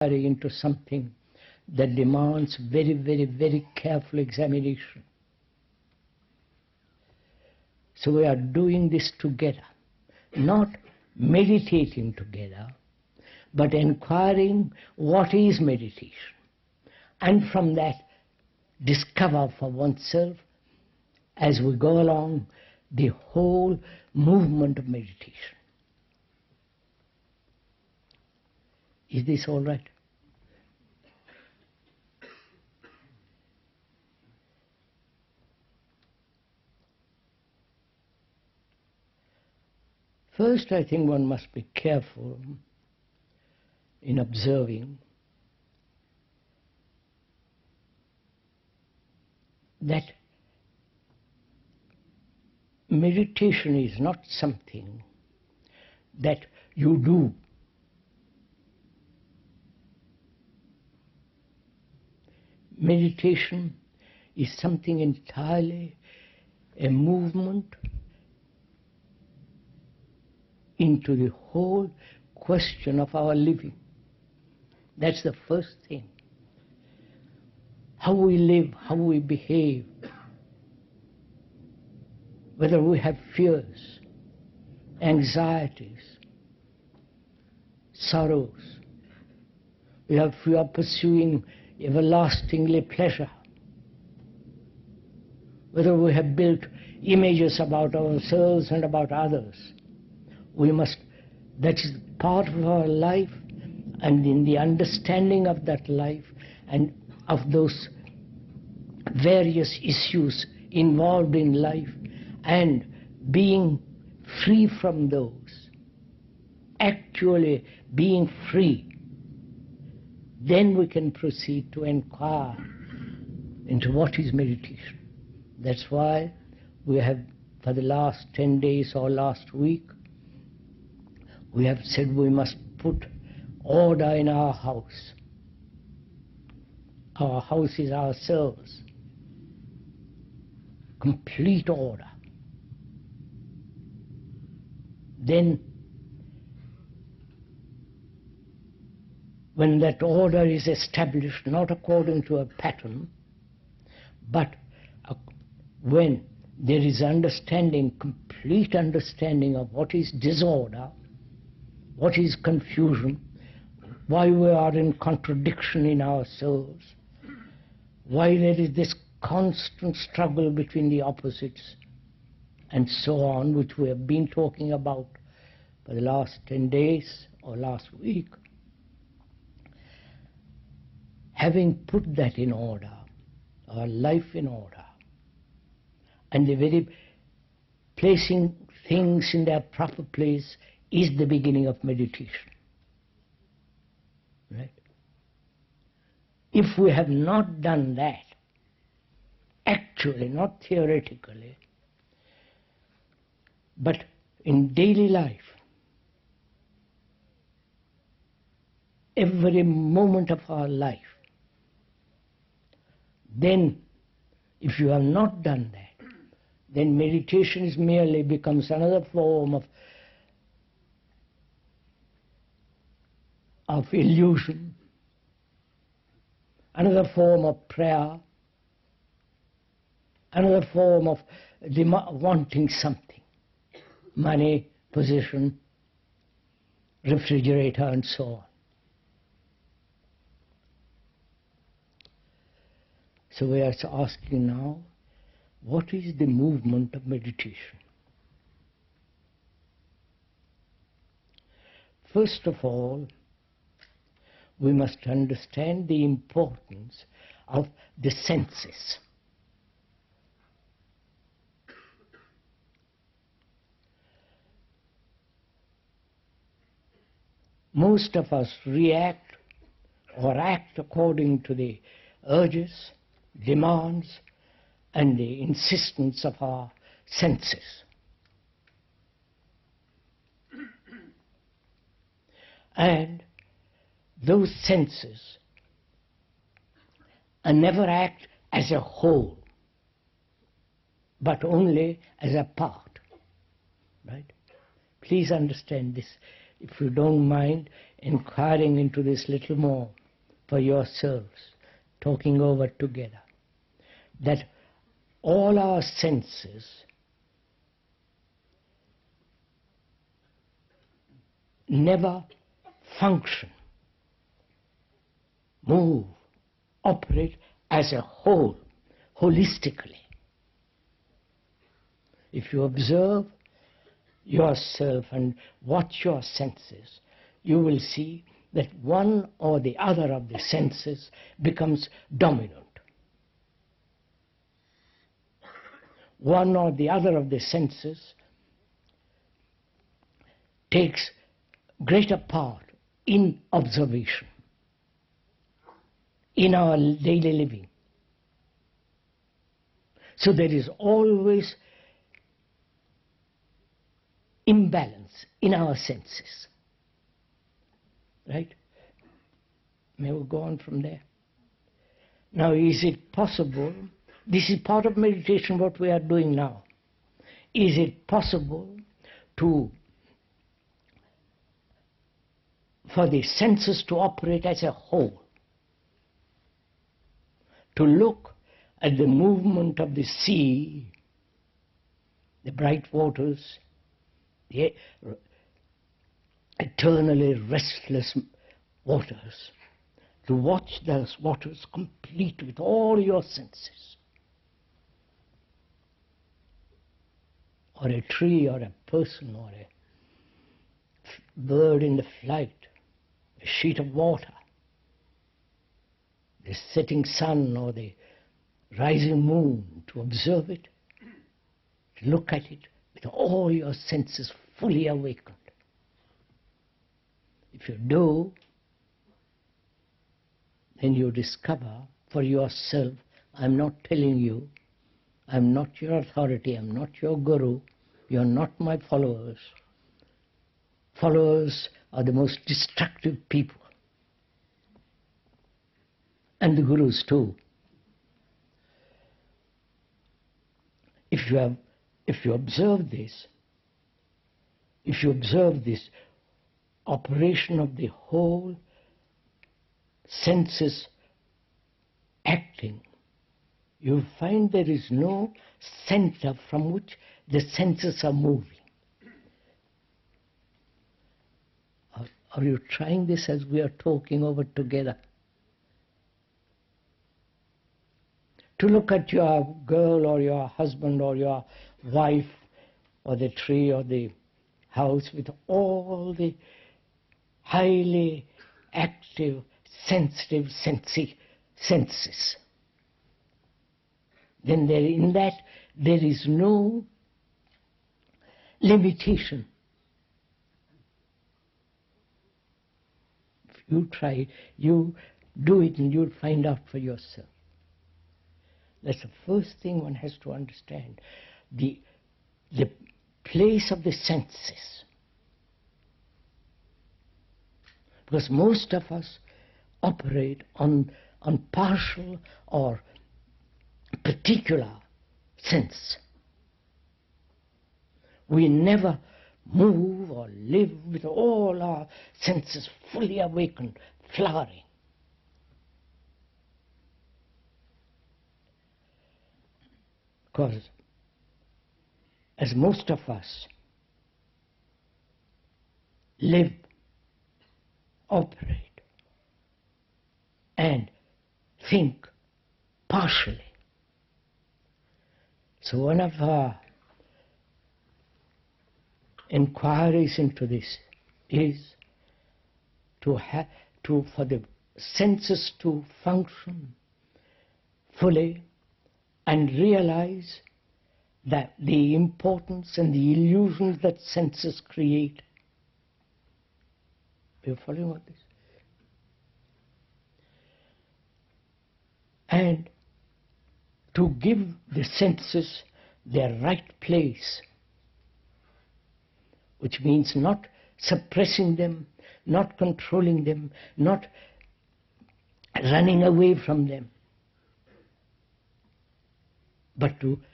into something that demands very, very, very careful examination. So we are doing this together, not meditating together, but inquiring what is meditation, and from that discover for oneself as we go along the whole movement of meditation. Is this all right? First, I think one must be careful in observing that meditation is not something that you do. Meditation is something entirely a movement into the whole question of our living. That's the first thing. How we live, how we behave, whether we have fears, anxieties, sorrows, we are pursuing everlastingly pleasure, whether we have built images about ourselves and about others. We must, that is part of our life, and in the understanding of that life and of those various issues involved in life and being free from those, actually being free, then we can proceed to inquire into what is meditation. That's why we have, for the last 10 days or last week, we have said we must put order in our house. Our house is ourselves. Complete order. Then, when that order is established, not according to a pattern, but when there is understanding, complete understanding of what is disorder, what is confusion, why we are in contradiction in ourselves, why there is this constant struggle between the opposites, and so on, which we have been talking about for the last 10 days or last week. Having put that in order, our life in order, and the very placing things in their proper place is the beginning of meditation. Right? If we have not done that, actually, not theoretically, but in daily life, every moment of our life, then if you have not done that, then meditation is merely becomes another form of illusion, another form of prayer, another form of wanting something, money, position, refrigerator, and so on. So we are asking now, what is the movement of meditation? First of all, we must understand the importance of the senses. Most of us react or act according to the urges, demands, and the insistence of our senses. And those senses never act as a whole, but only as a part. Right? Please understand this. if you don't mind inquiring into this little more for yourselves, talking over together, that all our senses never function, move, operate as a whole, holistically. If you observe yourself and watch your senses, you will see that one or the other of the senses becomes dominant. One or the other of the senses takes greater part in observation, in our daily living. So there is always imbalance in our senses. Right? May we go on from there? Now, is it possible, this is part of meditation, what we are doing now. Is it possible for the senses to operate as a whole? To look at the movement of the sea, the bright waters, the eternally restless waters, to watch those waters complete with all your senses. Or a tree, or a person, or a bird in the flight, a sheet of water, the setting sun or the rising moon, to observe it, to look at it with all your senses fully awakened. If you do, then you discover for yourself, I'm not telling you, I'm not your authority, I'm not your guru, you're not my followers. Followers are the most destructive people. And the gurus too. If you observe this, operation of the whole senses acting, you'll find there is no center from which the senses are moving. Are you trying this as we are talking over together? To look at your girl or your husband or your wife or the tree or the house with all the highly active, sensitive senses. Then in that there is no limitation. If you try it, you do it and you'll find out for yourself. That's the first thing one has to understand. The place of the senses. Because most of us operate on partial or particular sense. We never move or live with all our senses fully awakened, flowering. Because as most of us live, operate, and think partially. So one of our inquiries into this is for the senses to function fully and realize that the importance and the illusions that senses create. Are you following what this? And to give the senses their right place, which means not suppressing them, not controlling them, not running away from them, but to